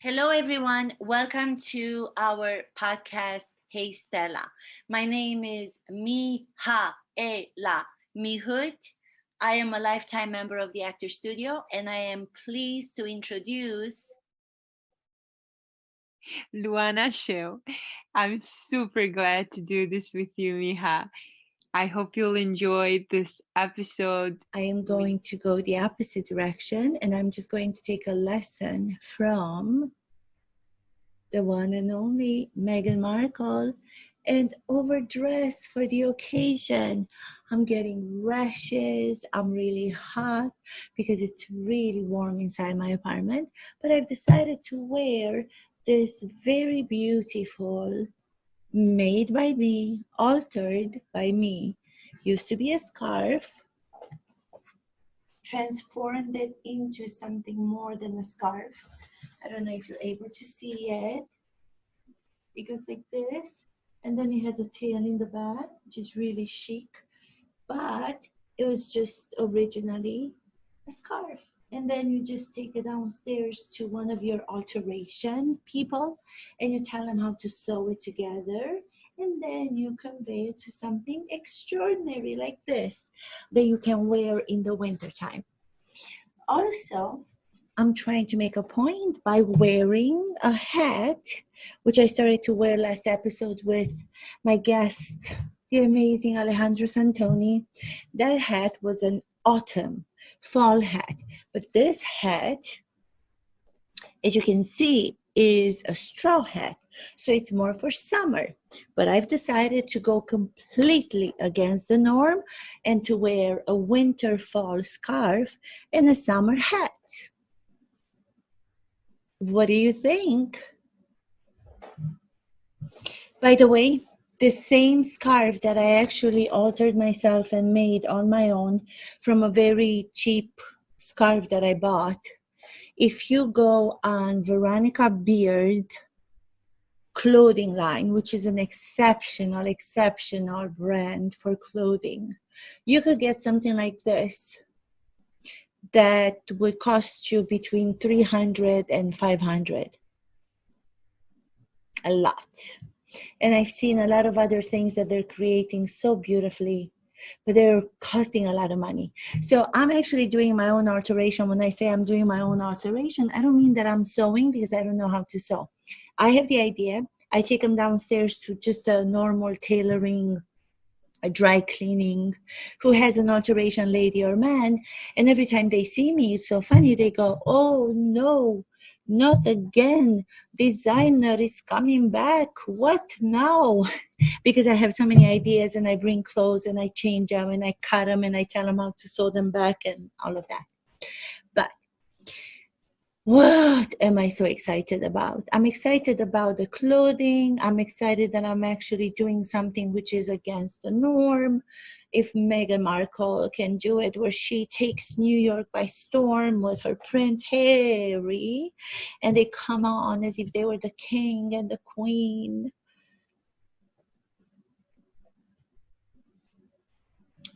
Hello, everyone. Welcome to our podcast, Hey Stella. My name is Mihaela Mihut. I am a lifetime member of the Actor Studio, and I am pleased to introduce Luana Show. I'm super glad to do this with you, Miha. I hope you'll enjoy this episode. I am going to go the opposite direction and I'm just going to take a lesson from the one and only Meghan Markle and overdress for the occasion. I'm getting rashes. I'm really hot because it's really warm inside my apartment. But I've decided to wear this very beautiful, made by me, altered by me. Used to be a scarf, transformed it into something more than a scarf. I don't know if you're able to see it. It goes like this, and then it has a tail in the back, which is really chic. But it was just originally a scarf. And then you just take it downstairs to one of your alteration people and you tell them how to sew it together. And then you convey it to something extraordinary like this that you can wear in the wintertime. Also, I'm trying to make a point by wearing a hat, which I started to wear last episode with my guest, the amazing Alejandro Santoni. That hat was an autumn fall hat, but this hat, as you can see, is a straw hat. So it's more for summer. But I've decided to go completely against the norm and to wear a winter fall scarf and a summer hat. What do you think? By the way, the same scarf that I actually altered myself and made on my own from a very cheap scarf that I bought. If you go on Veronica Beard clothing line, which is an exceptional brand for clothing, you could get something like this that would cost you between $300 and $500. A lot. And I've seen a lot of other things that they're creating so beautifully, but they're costing a lot of money. So I'm actually doing my own alteration. When I say I'm doing my own alteration, I don't mean that I'm sewing because I don't know how to sew. I have the idea. I take them downstairs to just a normal tailoring, a dry cleaning, who has an alteration lady or man. And every time they see me, it's so funny. They go, "Oh no, not again. Designer is coming back. What now?" Because I have so many ideas and I bring clothes and I change them and I cut them and I tell them how to sew them back and all of that. But what am I so excited about? I'm excited about the clothing. I'm excited that I'm actually doing something which is against the norm. If Meghan Markle can do it, where she takes New York by storm with her Prince Harry, and they come on as if they were the king and the queen.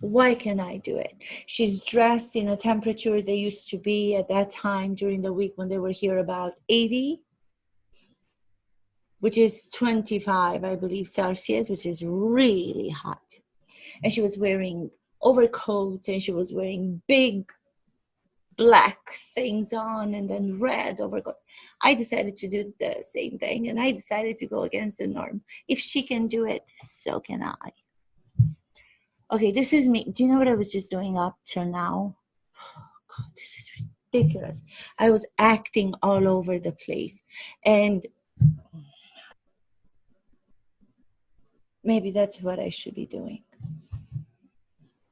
Why can I do it? She's dressed in a temperature they used to be at that time during the week when they were here about 80, which is 25, I believe, Celsius, which is really hot. And she was wearing overcoats and she was wearing big black things on and then red overcoat. I decided to do the same thing and I decided to go against the norm. If she can do it, so can I. Okay, this is me. Do you know what I was just doing up till now? Oh, God, this is ridiculous. I was acting all over the place. And maybe that's what I should be doing.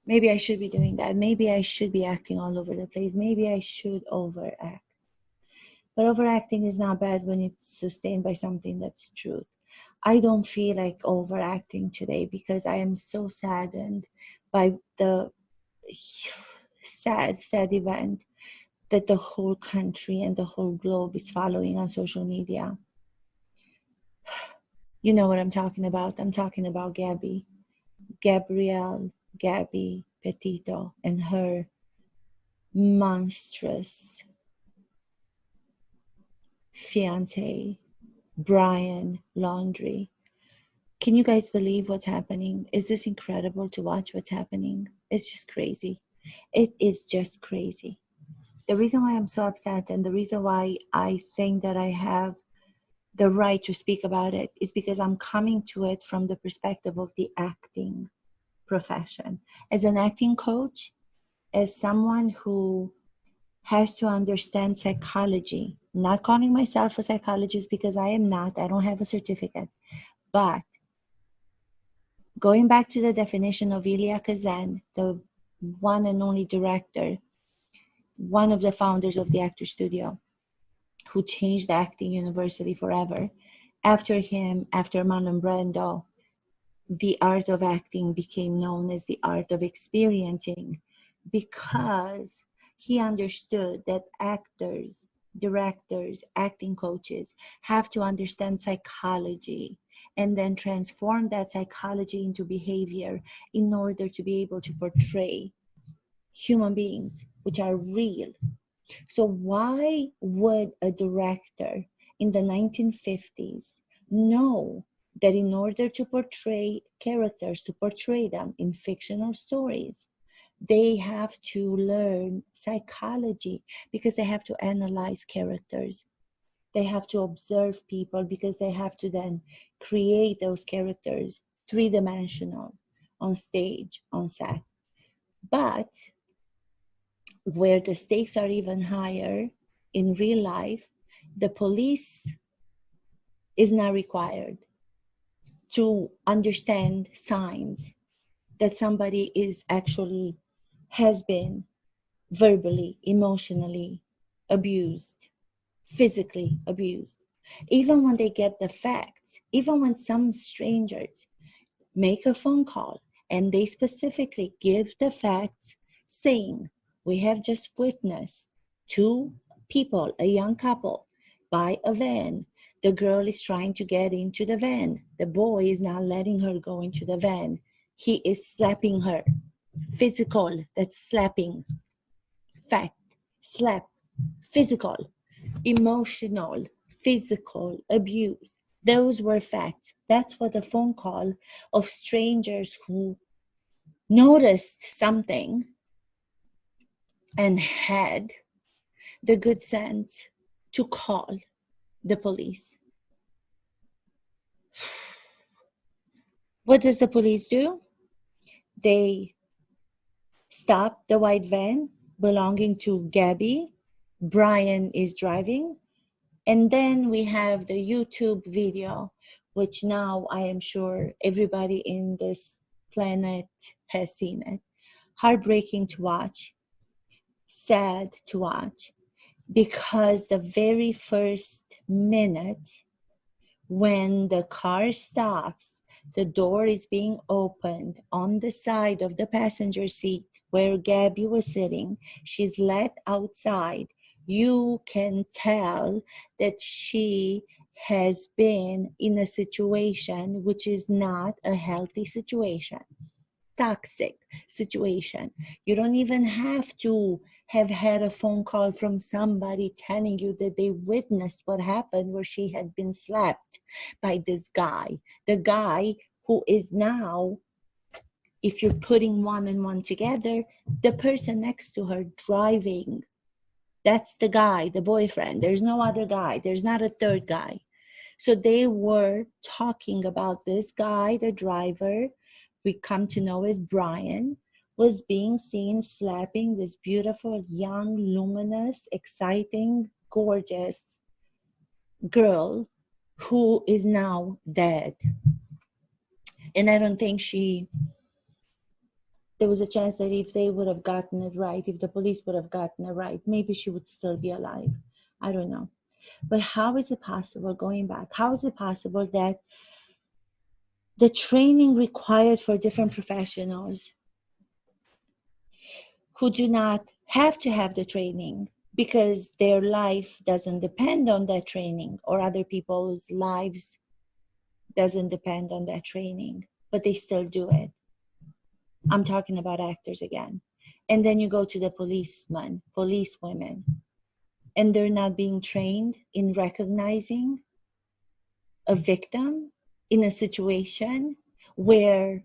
Maybe I should be doing that. Maybe I should be acting all over the place. Maybe I should overact. But overacting is not bad when it's sustained by something that's true. I don't feel like overacting today because I am so saddened by the sad event that the whole country and the whole globe is following on social media. You know what I'm talking about. I'm talking about Gabby Petito, and her monstrous fiance, Brian Laundrie. Can you guys believe what's happening? Is this incredible to watch what's happening? It's just crazy. It is just crazy. The reason why I'm so upset and the reason why I think that I have the right to speak about it is because I'm coming to it from the perspective of the acting profession. As an acting coach, as someone who has to understand psychology, not calling myself a psychologist because I am not, I don't have a certificate, but going back to the definition of Elia Kazan, the one and only director, one of the founders of the Actor Studio, who changed the acting university forever. After him, after Marlon Brando, the art of acting became known as the art of experiencing, because he understood that actors, directors, acting coaches have to understand psychology and then transform that psychology into behavior in order to be able to portray human beings, which are real. So why would a director in the 1950s know that in order to portray characters, to portray them in fictional stories, they have to learn psychology because they have to analyze characters. They have to observe people because they have to then create those characters three-dimensional on stage, on set. But where the stakes are even higher in real life, the police is not required to understand signs that somebody is actually has been verbally, emotionally abused, physically abused. Even when they get the facts, even when some strangers make a phone call and they specifically give the facts saying, we have just witnessed two people, a young couple, by a van. The girl is trying to get into the van. The boy is not letting her go into the van. He is slapping her. Physical, that's slapping. Fact, slap, physical, emotional, physical abuse. Those were facts. That's what a phone call of strangers who noticed something and had the good sense to call the police. What does the police do? They stop the white van belonging to Gabby. Brian is driving. And then we have the YouTube video, which now I am sure everybody in this planet has seen it. Heartbreaking to watch, sad to watch, because the very first minute when the car stops, the door is being opened on the side of the passenger seat where Gabby was sitting. She's let outside. You can tell that she has been in a situation which is not a healthy situation, toxic situation. You don't even have to have had a phone call from somebody telling you that they witnessed what happened where she had been slapped by this guy. The guy who is now, if you're putting one and one together, the person next to her driving. That's the guy, the boyfriend. There's no other guy. There's not a third guy. So they were talking about this guy, the driver, we come to know as Brian, was being seen slapping this beautiful, young, luminous, exciting, gorgeous girl who is now dead. And I don't think there was a chance that if they would have gotten it right, if the police would have gotten it right, maybe she would still be alive. I don't know. But how is it possible, going back, how is it possible that the training required for different professionals who do not have to have the training because their life doesn't depend on that training, or other people's lives doesn't depend on that training, but they still do it? I'm talking about actors again. And then you go to the policemen, policewomen. and they're not being trained in recognizing a victim in a situation where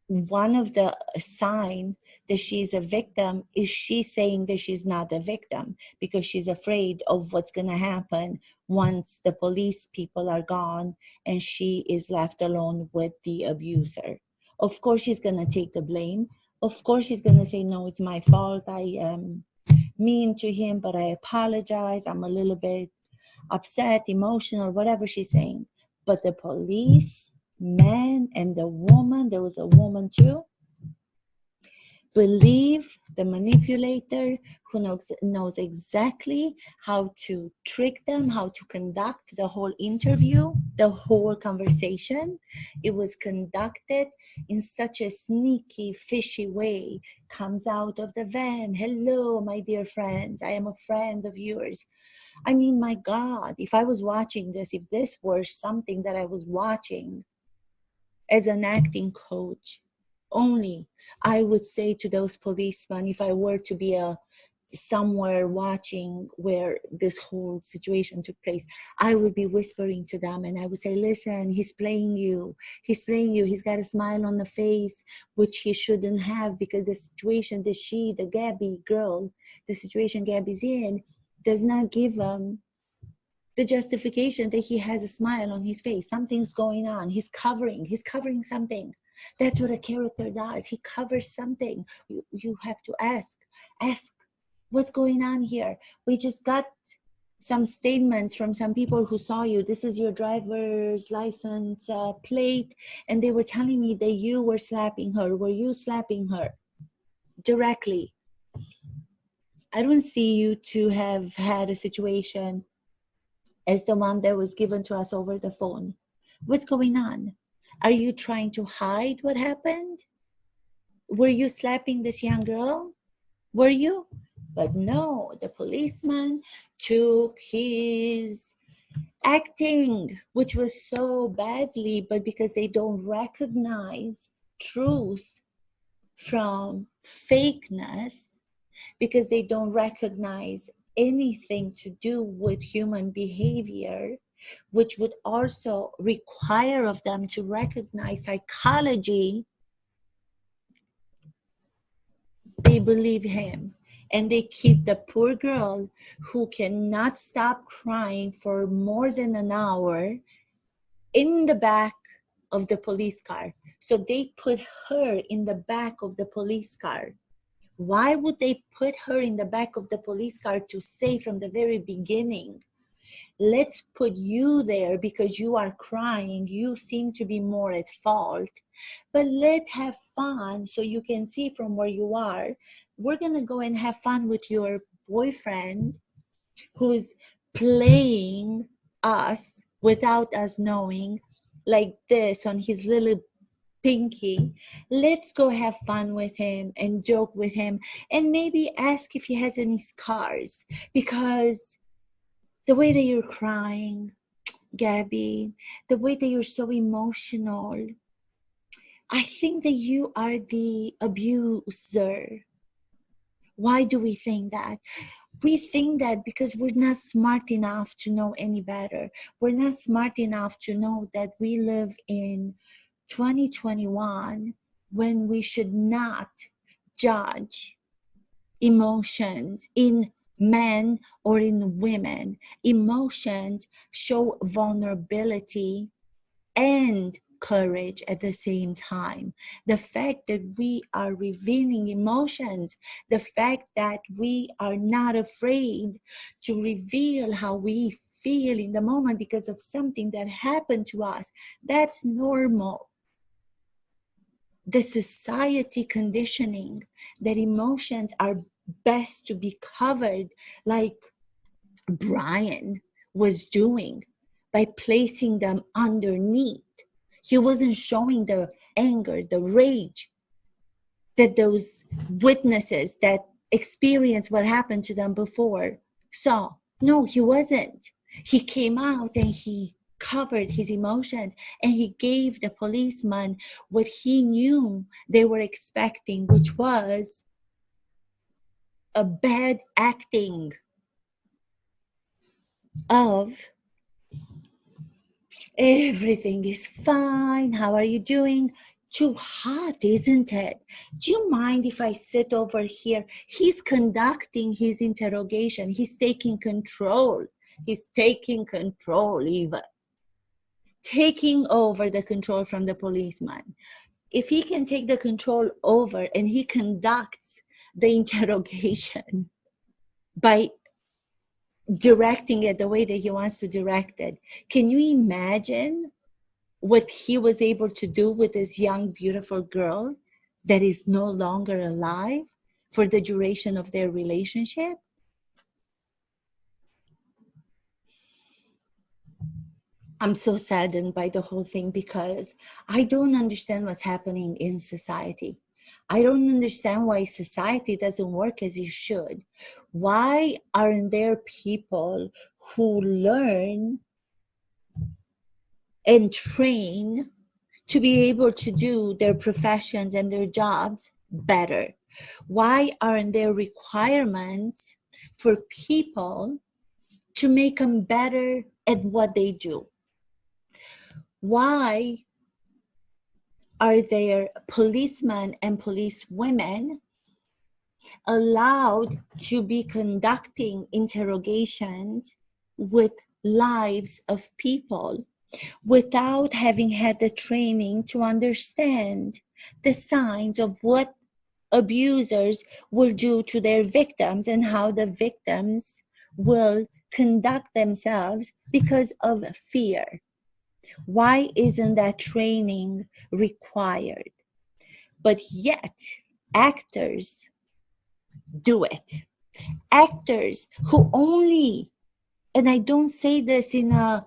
one of the sign that she's a victim is she saying that she's not a victim because she's afraid of what's going to happen once the police people are gone and she is left alone with the abuser. Of course she's going to take the blame. Of course she's going to say, no, it's my fault, I am mean to him, but I apologize, I'm a little bit upset, emotional, whatever she's saying. But the police man and the woman, there was a woman too, believe the manipulator who knows exactly how to trick them, how to conduct the whole interview, the whole conversation. It was conducted in such a sneaky, fishy way. Comes out of the van. Hello, my dear friends. I am a friend of yours. I mean, my God, if I was watching this, if this were something that I was watching as an acting coach, only I would say to those policemen, if I were to be somewhere watching where this whole situation took place, I would be whispering to them and I would say, listen, he's playing you. He's got a smile on the face, which he shouldn't have, because the situation that the Gabby girl, the situation Gabby's in, does not give him the justification that he has a smile on his face. Something's going on. He's covering something. That's what a character does. He covers something. You have to ask what's going on here. We just got some statements from some people who saw you. This is your driver's license plate, and they were telling me that you were slapping her. Were you slapping her directly? I don't see you to have had a situation as the one that was given to us over the phone. What's going on? Are you trying to hide what happened? Were you slapping this young girl? Were you? But no, the policeman took his acting, which was so badly, but because they don't recognize truth from fakeness, because they don't recognize anything to do with human behavior, which would also require of them to recognize psychology, they believe him. And they keep the poor girl who cannot stop crying for more than an hour in the back of the police car. So they put her in the back of the police car. Why would they put her in the back of the police car to say from the very beginning, let's put you there because you are crying, you seem to be more at fault, but let's have fun so you can see from where you are. We're going to go and have fun with your boyfriend who's playing us without us knowing, like this on his little pinky. Let's go have fun with him and joke with him and maybe ask if he has any scars, because the way that you're crying, Gabby, the way that you're so emotional, I think that you are the abuser. Why do we think that? We think that because we're not smart enough to know any better. We're not smart enough to know that we live in 2021 when we should not judge emotions in men or in women. Emotions show vulnerability and courage at the same time. The fact that we are revealing emotions, the fact that we are not afraid to reveal how we feel in the moment because of something that happened to us, that's normal. The society conditioning that emotions are best to be covered, like Brian was doing, by placing them underneath. He wasn't showing the anger, the rage that those witnesses that experienced what happened to them before saw. No, he wasn't. He came out and he covered his emotions and he gave the policeman what he knew they were expecting, which was a bad acting. of everything is fine, how are you doing? Too hot, isn't it? Do you mind if I sit over here? He's conducting his interrogation. He's taking control. He's taking control, even taking over the control from the policeman. If he can take the control over and he conducts the interrogation by directing it the way that he wants to direct it, can you imagine what he was able to do with this young, beautiful girl that is no longer alive for the duration of their relationship? I'm so saddened by the whole thing because I don't understand what's happening in society. I don't understand why society doesn't work as it should. Why aren't there people who learn and train to be able to do their professions and their jobs better? Why aren't there requirements for people to make them better at what they do? Why are there policemen and policewomen allowed to be conducting interrogations with lives of people without having had the training to understand the signs of what abusers will do to their victims and how the victims will conduct themselves because of fear? Why isn't that training required? But yet, actors do it. Actors who only, and I don't say this in a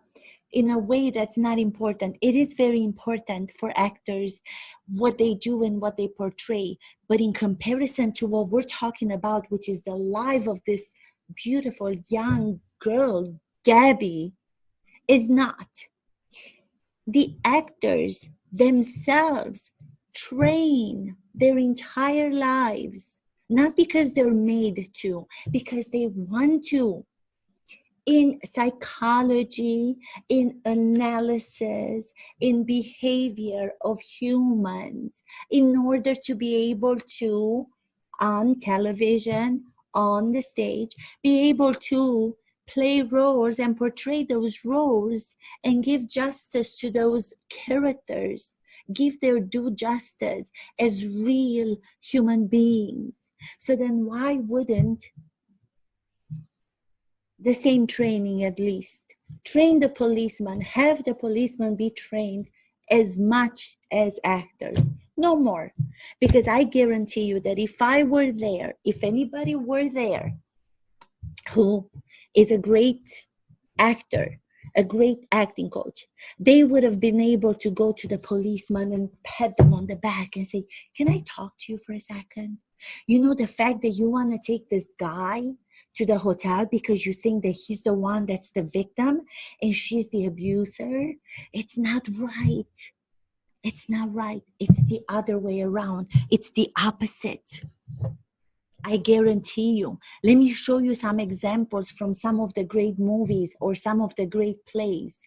way that's not important. It is very important for actors, what they do and what they portray. But in comparison to what we're talking about, which is the life of this beautiful young girl, Gabby, is not. The actors themselves train their entire lives, not because they're made to, because they want to, in psychology, in analysis, in behavior of humans, in order to be able to, on television, on the stage, be able to play roles and portray those roles and give justice to those characters, give their due justice as real human beings. So then why wouldn't the same training, at least train the policeman, have the policeman be trained as much as actors, no more? Because I guarantee you that if I were there, if anybody were there who is a great actor, a great acting coach, they would have been able to go to the policeman and pat them on the back and say, can I talk to you for a second? You know, the fact that you want to take this guy to the hotel because you think that he's the one that's the victim and she's the abuser, it's not right. It's not right. It's the other way around. It's the opposite. I guarantee you. Let me show you some examples from some of the great movies or some of the great plays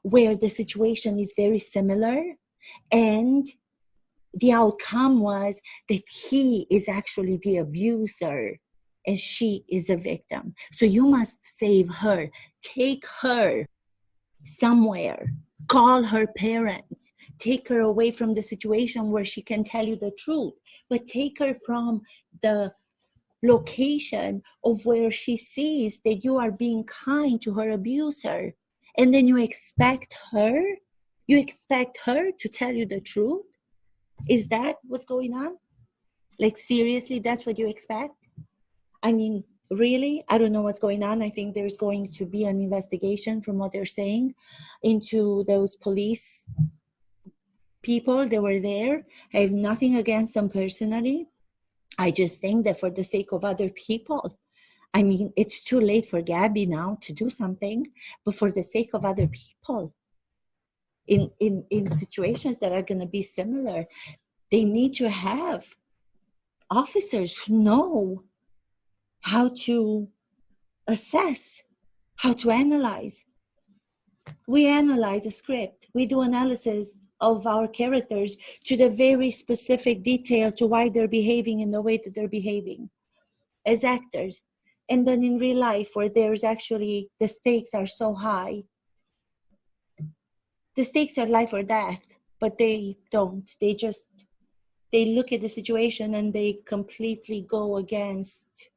where the situation is very similar and the outcome was that he is actually the abuser and she is the victim. So you must save her. Take her somewhere. Call her parents. Take her away from the situation where she can tell you the truth. But take her from the location of where she sees that you are being kind to her abuser. And then you expect her to tell you the truth? Is that what's going on? Like, seriously, that's what you expect? I mean, really? I don't know what's going on. I think there's going to be an investigation, from what they're saying, into those police people that were there. I have nothing against them personally. I just think that for the sake of other people, I mean, it's too late for Gabby now to do something, but for the sake of other people in situations that are going to be similar, they need to have officers who know how to assess how to analyze. We analyze a script. We do analysis of our characters to the very specific detail to why they're behaving in the way that they're behaving as actors. And then in real life, where there's actually, the stakes are so high, the stakes are life or death, but they don't. They look at the situation and they completely go against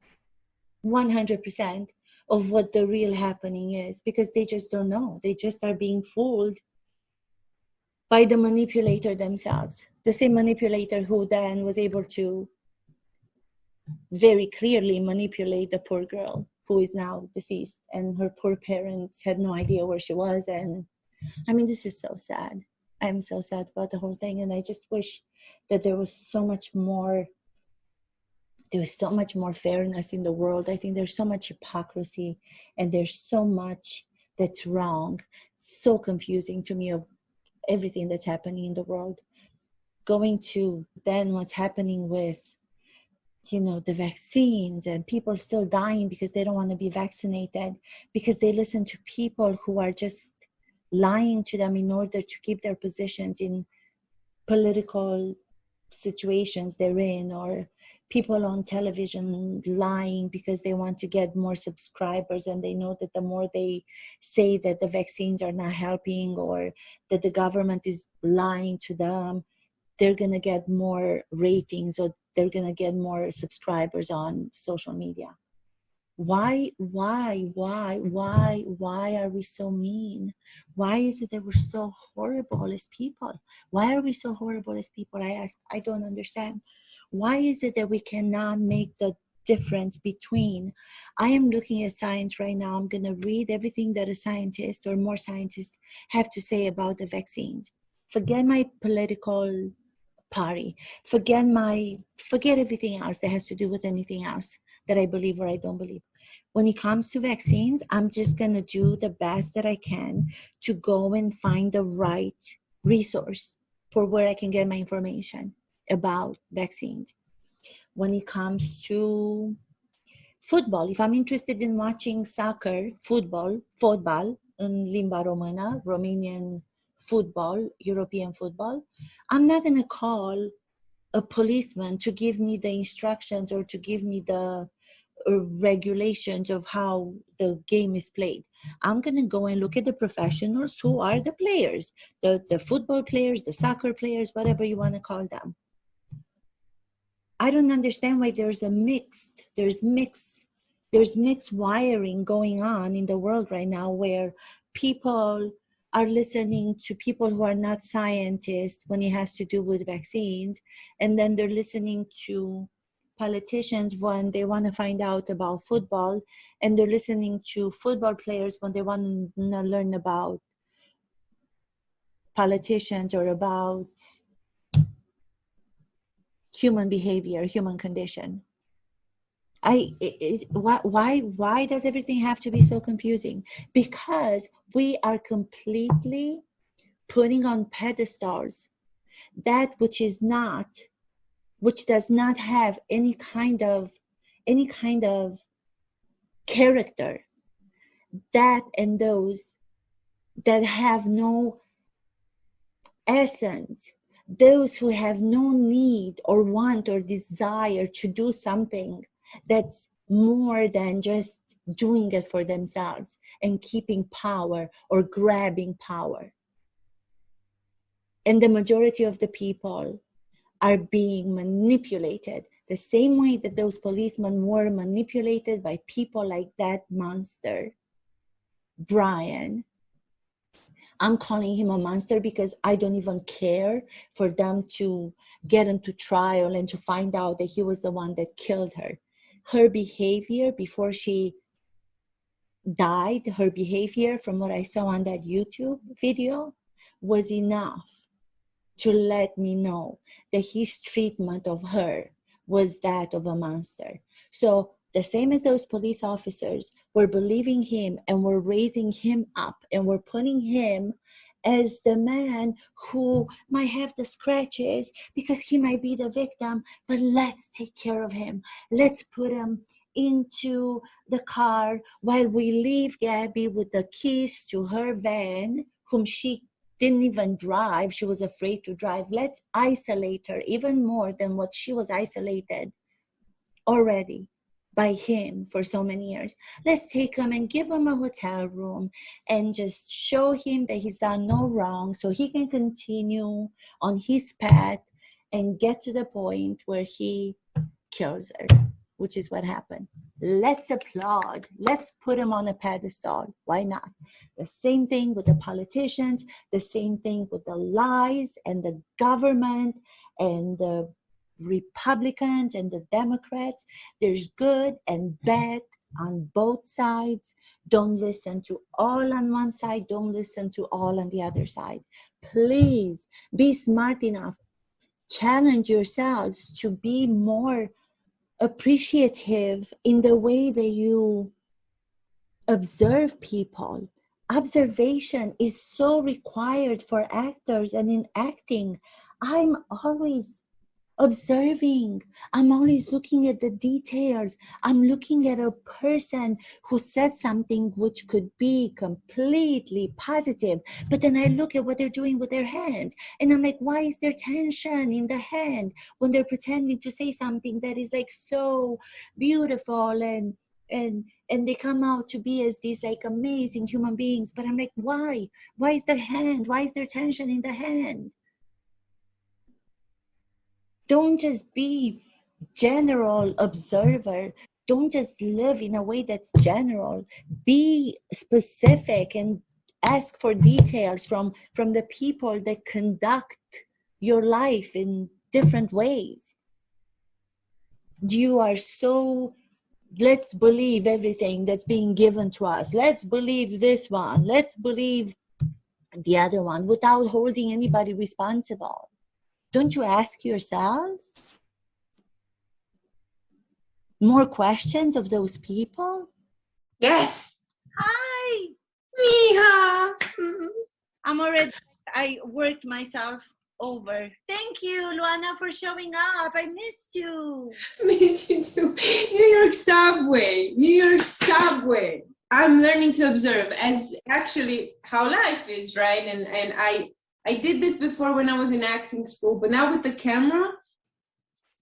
100% of what the real happening is, because they just don't know. They just are being fooled by the manipulator themselves. The same manipulator who then was able to very clearly manipulate the poor girl who is now deceased, and her poor parents had no idea where she was. And I mean, this is so sad. I'm so sad about the whole thing, and I just wish that there was so much more fairness in the world. I think there's so much hypocrisy, and there's so much that's wrong. So confusing to me of everything that's happening in the world. Going to then what's happening with, the vaccines, and people still dying because they don't want to be vaccinated, because they listen to people who are just lying to them in order to keep their positions in political situations they're in, or people on television lying because they want to get more subscribers, and they know that the more they say that the vaccines are not helping, or that the government is lying to them, they're going to get more ratings, or they're going to get more subscribers on social media. Why are we so mean? Why is it that we're so horrible as people? Why are we so horrible as people? I ask. I don't understand. Why is it that we cannot make the difference between, I am looking at science right now, I'm going to read everything that a scientist or more scientists have to say about the vaccines. Forget my political party. Forget everything else that has to do with anything else that I believe or I don't believe. When it comes to vaccines, I'm just going to do the best that I can to go and find the right resource for where I can get my information about vaccines. When it comes to football, if I'm interested in watching soccer, football, in limba română, Romanian football, European football, I'm not going to call a policeman to give me the instructions or to give me the regulations of how the game is played. I'm going to go and look at the professionals who are the players, the football players, the soccer players, whatever you want to call them. I don't understand why there's mixed wiring going on in the world right now, where people are listening to people who are not scientists when it has to do with vaccines, and then they're listening to politicians when they want to find out about football, and they're listening to football players when they want to learn about politicians or about human behavior, human condition. Why does everything have to be so confusing? Because we are completely putting on pedestals that which does not have any kind of character, that and those that have no essence, those who have no need or want or desire to do something that's more than just doing it for themselves and keeping power or grabbing power. And the majority of the people are being manipulated the same way that those policemen were manipulated by people like that monster, Brian. I'm calling him a monster because I don't even care for them to get him to trial and to find out that he was the one that killed her. Her behavior before she died, her behavior from what I saw on that YouTube video was enough to let me know that his treatment of her was that of a monster. So the same as those police officers were believing him and were raising him up and were putting him as the man who might have the scratches because he might be the victim, but let's take care of him. Let's put him into the car while we leave Gabby with the keys to her van, whom she didn't even drive. She was afraid to drive. Let's isolate her even more than what she was isolated already by him for so many years. Let's take him and give him a hotel room and just show him that he's done no wrong so he can continue on his path and get to the point where he kills her, which is what happened. Let's applaud. Let's put him on a pedestal. Why not? The same thing with the politicians, the same thing with the lies and the government and the Republicans and the Democrats. There's good and bad on both sides. Don't listen to all on one side. Don't listen to all on the other side. Please be smart enough. Challenge yourselves to be more appreciative in the way that you observe people. Observation is so required for actors, and in acting, I'm always observing. I'm always looking at the details. I'm looking at a person who said something which could be completely positive, but then I look at what they're doing with their hands, and I'm like, why is there tension in the hand when they're pretending to say something that is like so beautiful and they come out to be as these like amazing human beings, but I'm like, why is the hand, why is there tension in the hand? Don't just be general observer. Don't just live in a way that's general. Be specific and ask for details from the people that conduct your life in different ways. You are so, let's believe everything that's being given to us. Let's believe this one. Let's believe the other one without holding anybody responsible. Don't you ask yourselves more questions of those people? Yes. Hi. Miha. I'm already, I worked myself over. Thank you, Luana, for showing up. I missed you. Miss you too. New York subway. New York subway. I'm learning to observe as actually how life is, right? And I did this before when I was in acting school, but now with the camera,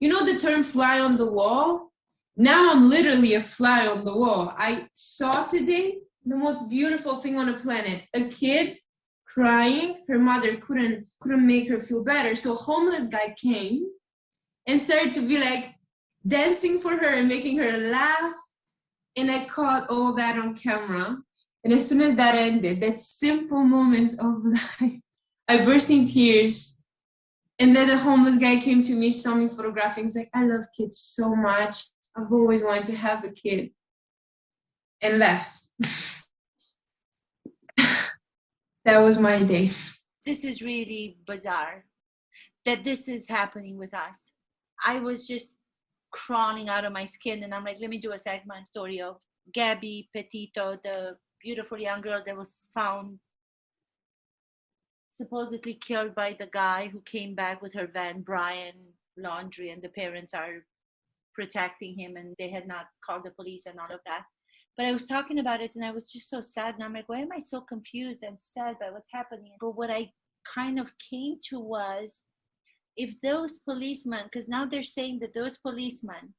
you know the term fly on the wall? Now I'm literally a fly on the wall. I saw today the most beautiful thing on the planet. A kid crying, her mother couldn't make her feel better. So a homeless guy came and started to be like dancing for her and making her laugh. And I caught all that on camera. And as soon as that ended, that simple moment of life, I burst in tears. And then the homeless guy came to me, saw me photographing. He's like, I love kids so much. I've always wanted to have a kid. And left. That was my day. This is really bizarre that this is happening with us. I was just crawling out of my skin, and I'm like, let me do a segment story of Gabby Petito, the beautiful young girl that was found supposedly killed by the guy who came back with her van, Brian Laundrie, and the parents are protecting him, and they had not called the police and all of that. But I was talking about it, and I was just so sad, and I'm like, why am I so confused and sad by what's happening? But what I kind of came to was, if those policemen, because now they're saying that those policemen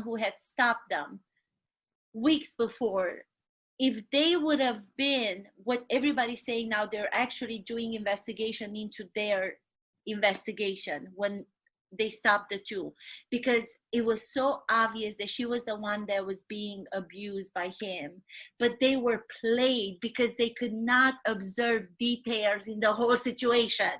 who had stopped them weeks before, if they would have been what everybody's saying now, they're actually doing investigation into their investigation when they stopped the two, because it was so obvious that she was the one that was being abused by him, but they were played because they could not observe details in the whole situation.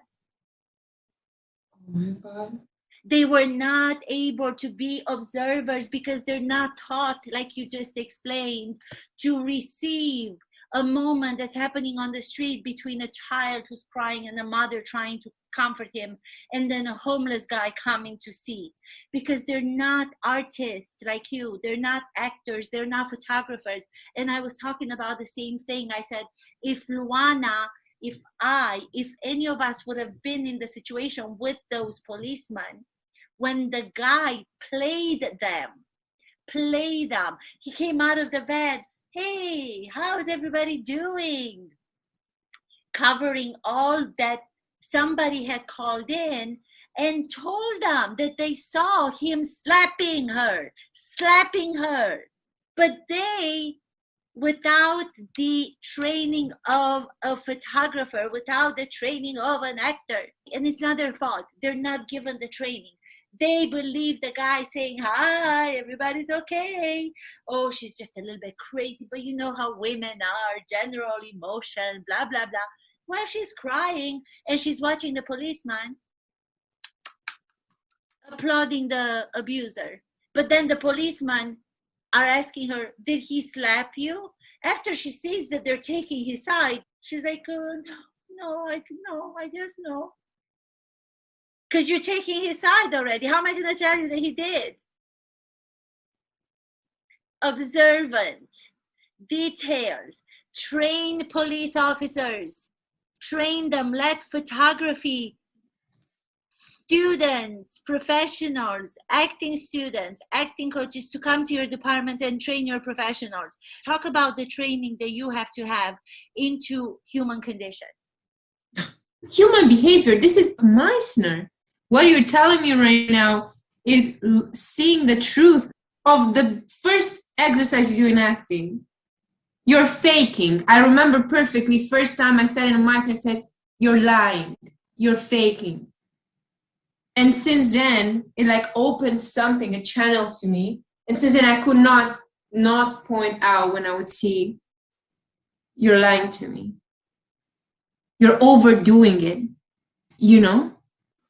Oh my God. They were not able to be observers because they're not taught, like you just explained, to receive a moment that's happening on the street between a child who's crying and a mother trying to comfort him, and then a homeless guy coming to see, because they're not artists like you, they're not actors, they're not photographers. And I was talking about the same thing. I said, if Luana, if any of us would have been in the situation with those policemen, when the guy played them. He came out of the bed. Hey, how's everybody doing? Covering all that somebody had called in, and told them that they saw him slapping her. But they, without the training of a photographer, without the training of an actor, and it's not their fault, they're not given the training. They believe the guy saying, hi, everybody's okay. Oh, she's just a little bit crazy, but you know how women are, general emotion, blah, blah, blah. While she's crying and she's watching the policeman applauding the abuser. But then the policemen are asking her, did he slap you? After she sees that they're taking his side, she's like, no, I guess no. Because you're taking his side already. How am I going to tell you that he did? Observant, details, train police officers, train them, let photography students, professionals, acting students, acting coaches to come to your departments and train your professionals. Talk about the training that you have to have into human condition. Human behavior, this is Meissner. What you're telling me right now is seeing the truth of the first exercise you do in acting. You're faking. I remember perfectly, first time I said it in Meissner, said, you're lying, you're faking. And since then, it like opened something, a channel to me. And since then, I could not point out when I would see, you're lying to me. You're overdoing it, you know?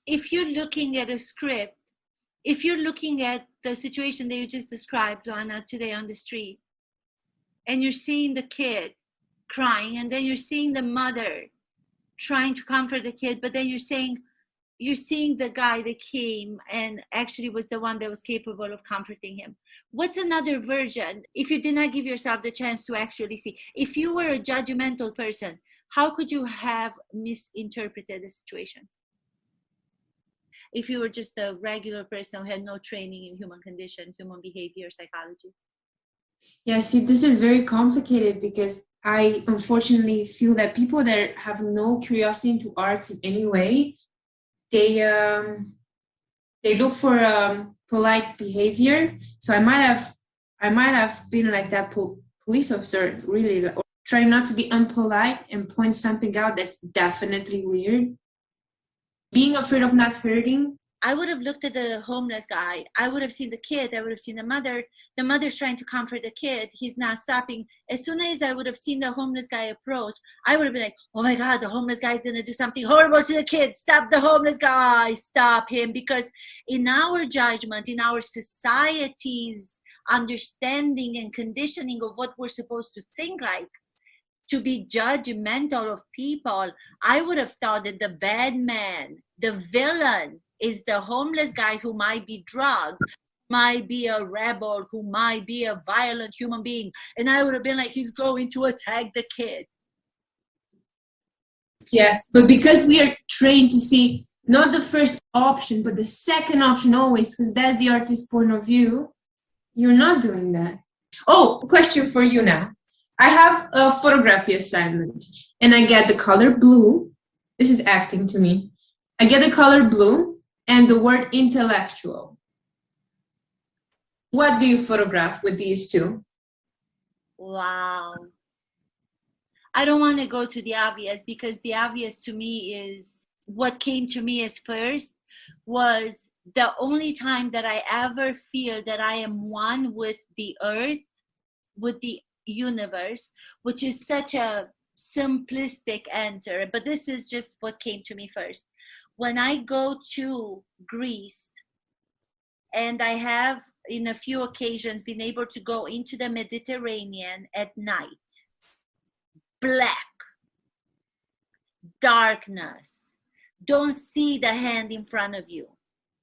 If you're looking at a script, if you're looking at the situation that you just described, Joanna, today on the street, and you're seeing the kid crying, and then you're seeing the mother trying to comfort the kid, but then you're seeing the guy that came and actually was the one that was capable of comforting him. What's another version? If you did not give yourself the chance to actually see, if you were a judgmental person, how could you have misinterpreted the situation? If you were just a regular person who had no training in human condition, human behavior, psychology. Yeah, see, this is very complicated because I unfortunately feel that people that have no curiosity into arts in any way, they look for polite behavior. So I might have been like that police officer, really, or trying not to be unpolite and point something out that's definitely weird. Being afraid of not hurting. I would have looked at the homeless guy. I would have seen the kid. I would have seen the mother. The mother's trying to comfort the kid. He's not stopping. As soon as I would have seen the homeless guy approach, I would have been like, oh my God, the homeless guy is going to do something horrible to the kid. Stop the homeless guy. Stop him. Because in our judgment, in our society's understanding and conditioning of what we're supposed to think like, to be judgmental of people, I would have thought that the bad man, the villain, is the homeless guy who might be drugged, might be a rebel, who might be a violent human being. And I would have been like, he's going to attack the kid. Yes, but because we are trained to see not the first option, but the second option always, because that's the artist's point of view, you're not doing that. Oh, question for you now. I have a photography assignment and I get the color blue. This is acting to me. I get the color blue and the word intellectual. What do you photograph with these two? Wow. I don't want to go to the obvious, because the obvious to me is what came to me as first was the only time that I ever feel that I am one with the earth, with the universe, which is such a simplistic answer, but this is just what came to me first. When I go to Greece, and I have in a few occasions been able to go into the Mediterranean at night, black, darkness, don't see the hand in front of you,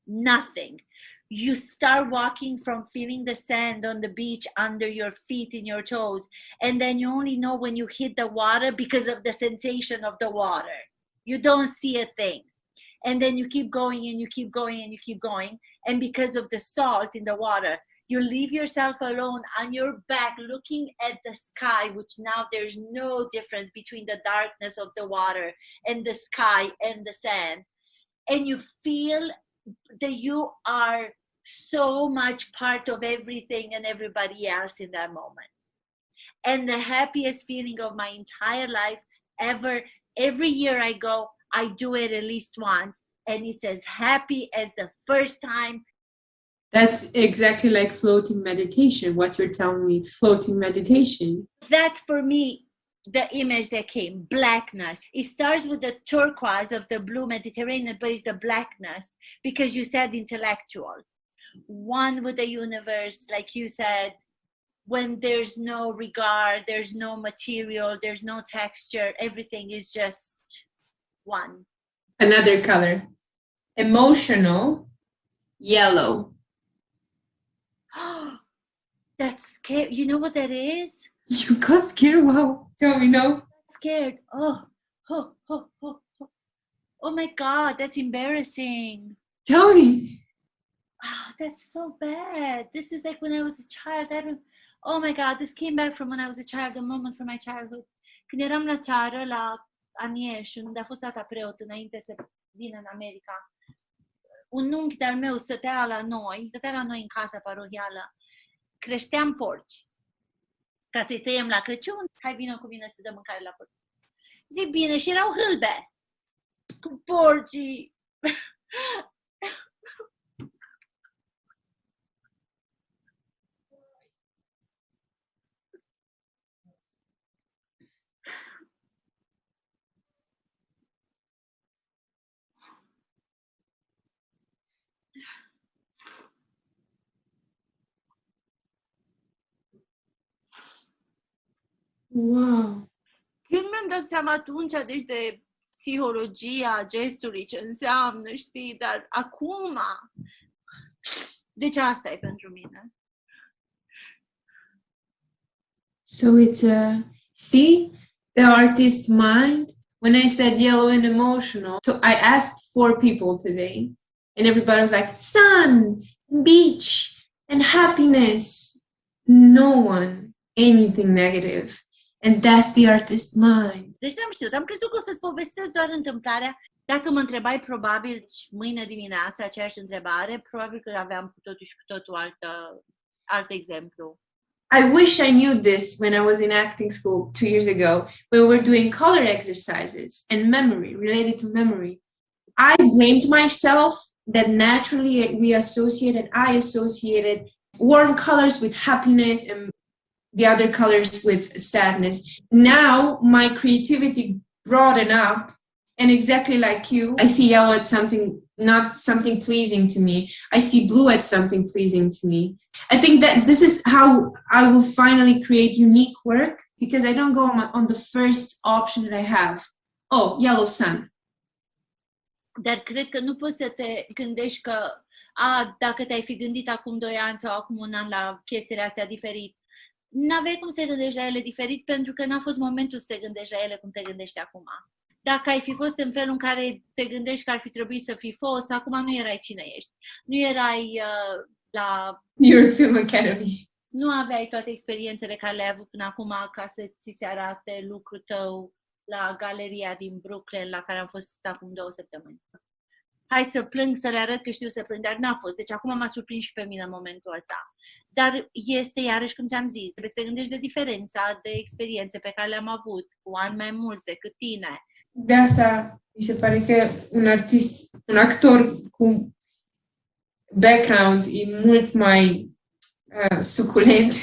nothing. You start walking from feeling the sand on the beach under your feet, in your toes, and then you only know when you hit the water because of the sensation of the water. You don't see a thing. And then you keep going and you keep going and you keep going. And because of the salt in the water, you leave yourself alone on your back looking at the sky, which now there's no difference between the darkness of the water and the sky and the sand. And you feel that you are so much part of everything and everybody else in that moment. And the happiest feeling of my entire life ever, every year I go, I do it at least once, and it's as happy as the first time. That's exactly like floating meditation. What you're telling me is floating meditation. That's for me the image that came, blackness. It starts with the turquoise of the blue Mediterranean, but it's the blackness because you said intellectual. One with the universe, like you said, when there's no regard, there's no material, there's no texture, everything is just one. Another color. Emotional, yellow. That's scary. You know what that is? You got scared? Wow. Tell me no. Scared. Oh my God, that's embarrassing. Tell me. Oh, that's so bad. This is like when I was a child. Oh my God, this came back from when I was a child, a moment from my childhood. Când eram la țară, la Anies, unde a fost tata preot înainte să vină în America, un unchi de-al meu stătea la noi în casa parohială, creșteam porci ca să-i tăiem la Crăciun. Hai, vină cu mine să dăm mâncare la porci. Zic, bine, și erau hâlbe cu porcii. Wow. Când mi-am dat seama atunci, deci, de psihologia gestului, ce înseamnă, știi, dar acum, deci asta e pentru mine. So it's see the artist mind. When I said yellow and emotional, so I asked 4 people today, and everybody was like sun, beach, and happiness. No one anything negative, and that's the artist mind. Deci n-am știut, am crezut că o să-ți povestesc doar întâmplarea. Dacă mă întrebai probabil mâine dimineață aceeași întrebare, probabil că aveam cu totul și cu totul alt exemplu. I wish I knew this when I was in acting school 2 years ago, when we were doing color exercises and memory, related to memory. I blamed myself that naturally I associated warm colors with happiness and the other colors with sadness. Now my creativity broadened up, and exactly like you, I see yellow as something, not something pleasing to me. I see blue as something pleasing to me. I think that this is how I will finally create unique work, because I don't go on the first option that I have. Oh, yellow sun. Dar cred că nu poți să te gândești că dacă te-ai fi gândit acum 2 ani sau acum 1 an la chestiile astea diferit, n-aveai cum să te gândești la ele diferit, pentru că n-a fost momentul să te gândești la ele cum te gândești acum. Dacă ai fi fost în felul în care te gândești că ar fi trebuit să fi fost, acum nu erai cine ești. Nu erai la New York Film Academy. Nu aveai toate experiențele care le-ai avut până acum ca să ți se arate lucrul tău la galeria din Brooklyn, la care am fost acum 2 săptămâni. Hai să plâng, să le arăt că știu să plâng, dar n-a fost. Deci acum m-a surprins și pe mine în momentul ăsta. Dar este, iarăși, cum ți-am zis, trebuie să te gândești de diferența de experiențe pe care le-am avut cu ani mai mulți decât tine. De asta mi se pare că un artist, un actor cu background e mult mai suculent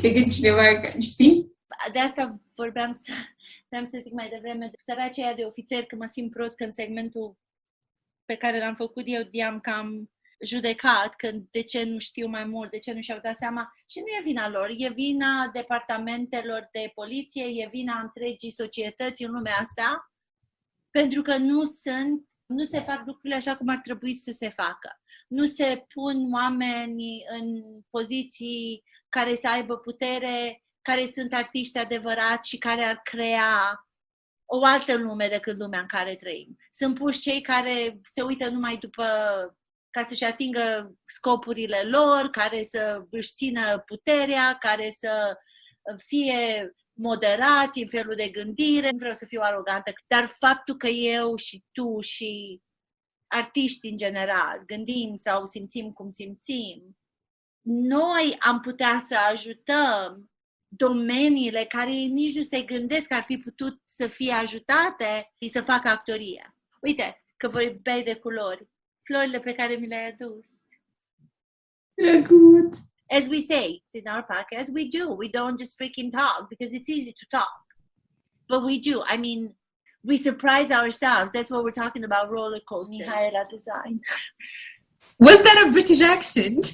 decât cineva, știi? De asta vreau să zic mai devreme, săracii aia de ofițeri, că mă simt prost că în segmentul pe care l-am făcut eu i-am cam judecat, că de ce nu știu mai mult, de ce nu și-au dat seama. Și nu e vina lor, e vina departamentelor de poliție, e vina întregii societăți în lumea asta, pentru că nu se fac lucrurile așa cum ar trebui să se facă. Nu se pun oameni în poziții care să aibă putere, care sunt artiști adevărați și care ar crea o altă lume decât lumea în care trăim. Sunt puși cei care se uită numai ca să-și atingă scopurile lor, care să își țină puterea, care să fie moderați în felul de gândire. Nu vreau să fiu arogantă, dar faptul că eu și tu și artiști în general gândim sau simțim cum simțim, noi am putea să ajutăm domeniile care nici nu se gândesc că ar fi putut să fie ajutate și să facă actorie. Uite, că vorbeai de culori. Florile pe care mi le-ai adus. Drăguț! As we say in our podcast, we do. We don't just freaking talk because it's easy to talk. But we do. I mean, we surprise ourselves. That's what we're talking about, roller coaster. Mihaela design. Was that a British accent?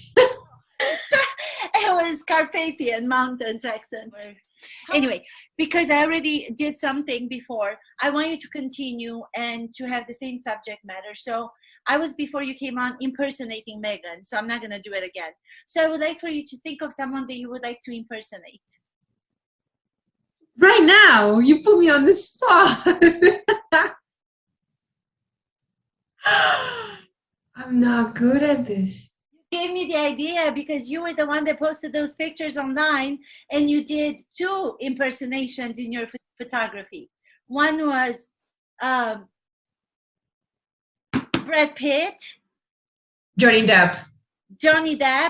It was Carpathian Mountains accent. Anyway, because I already did something before, I want you to continue and to have the same subject matter. So I was, before you came on, impersonating Megan, so I'm not going to do it again. So I would like for you to think of someone that you would like to impersonate. Right now, you put me on the spot. I'm not good at this. You gave me the idea because you were the one that posted those pictures online, and you did 2 impersonations in your photography. One was Brad Pitt, Johnny Depp.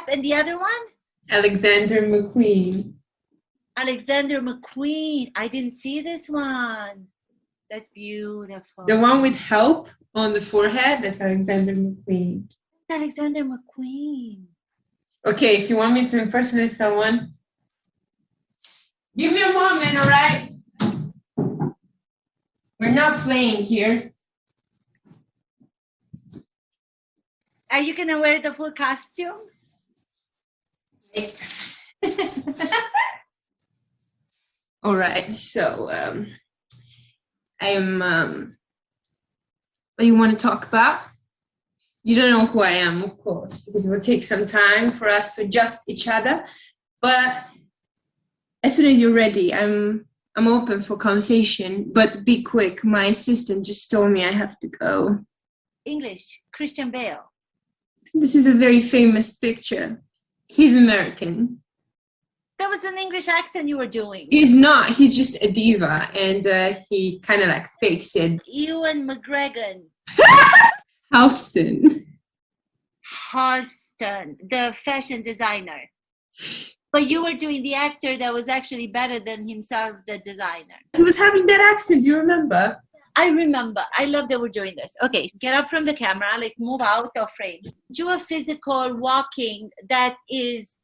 and the other one? Alexander McQueen. Alexander McQueen. I didn't see this one. That's beautiful. The one with help on the forehead, that's Alexander McQueen. Alexander McQueen. Okay, if you want me to impersonate someone, give me a moment, all right? We're not playing here. Are you going to wear the full costume? All right, so I am, what do you want to talk about? You don't know who I am, of course, because it will take some time for us to adjust each other. But as soon as you're ready, I'm open for conversation, but be quick. My assistant just told me I have to go. English, Christian Bale. This is a very famous picture. He's American. That was an English accent you were doing. He's not. He's just a diva, and he kind of like fakes it. Ewan McGregor. Halston, the fashion designer. But you were doing the actor that was actually better than himself, the designer. He was having that accent, you remember? I remember. I love that we're doing this. Okay, get up from the camera, like move out of frame. Do a physical walking that is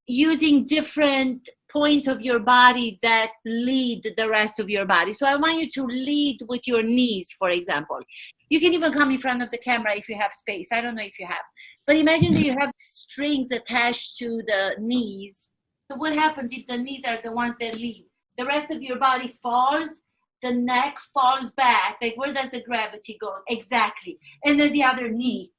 using different points of your body that lead the rest of your body. So I want you to lead with your knees, for example. You can even come in front of the camera if you have space. I don't know if you have. But imagine that you have strings attached to the knees. So what happens if the knees are the ones that lead? The rest of your body falls, the neck falls back. Like, where does the gravity go? Exactly. And then the other knee.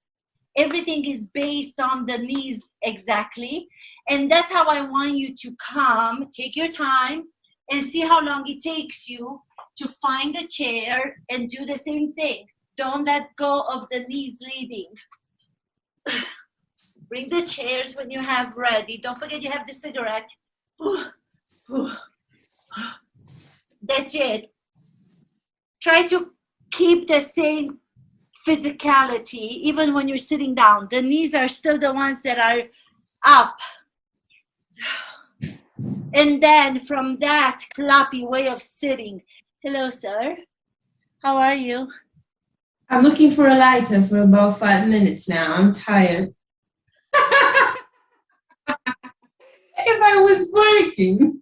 Everything is based on the knees exactly. And that's how I want you to come, take your time, and see how long it takes you to find a chair and do the same thing. Don't let go of the knees leading. Bring the chairs when you have ready. Don't forget you have the cigarette. That's it. Try to keep the same physicality even when you're sitting down. The knees are still the ones that are up. And then from that sloppy way of sitting. Hello, sir. How are you? I'm looking for a lighter for about 5 minutes now. I'm tired. If I was working.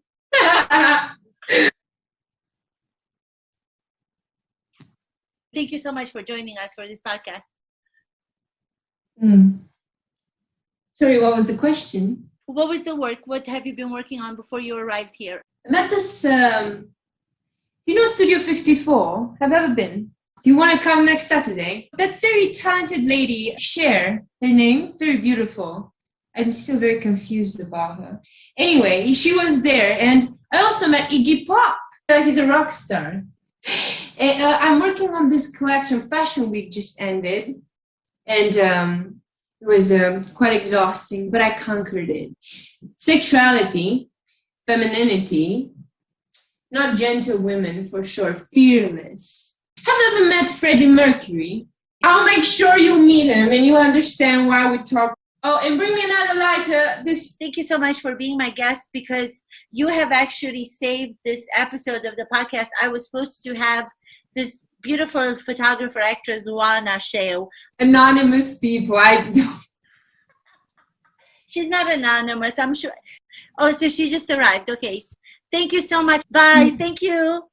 Thank you so much for joining us for this podcast. Sorry, what was the question? What was the work? What have you been working on before you arrived here? I met this, you know Studio 54? Have you ever been? Do you want to come next Saturday? That very talented lady, Cher, her name, very beautiful. I'm still very confused about her. Anyway, she was there, and I also met Iggy Pop. He's a rock star. I'm working on this collection. Fashion Week just ended, and it was quite exhausting, but I conquered it. Sexuality, femininity, not gentle women for sure, fearless. Have you ever met Freddie Mercury? I'll make sure you meet him and you'll understand why we talk. Oh, and bring me another lighter. This. Thank you so much for being my guest, because you have actually saved this episode of the podcast. I was supposed to have this beautiful photographer actress, Luana Sheo. Anonymous people. She's not anonymous, I'm sure. Oh, so she just arrived. Okay. Thank you so much. Bye. Thank you.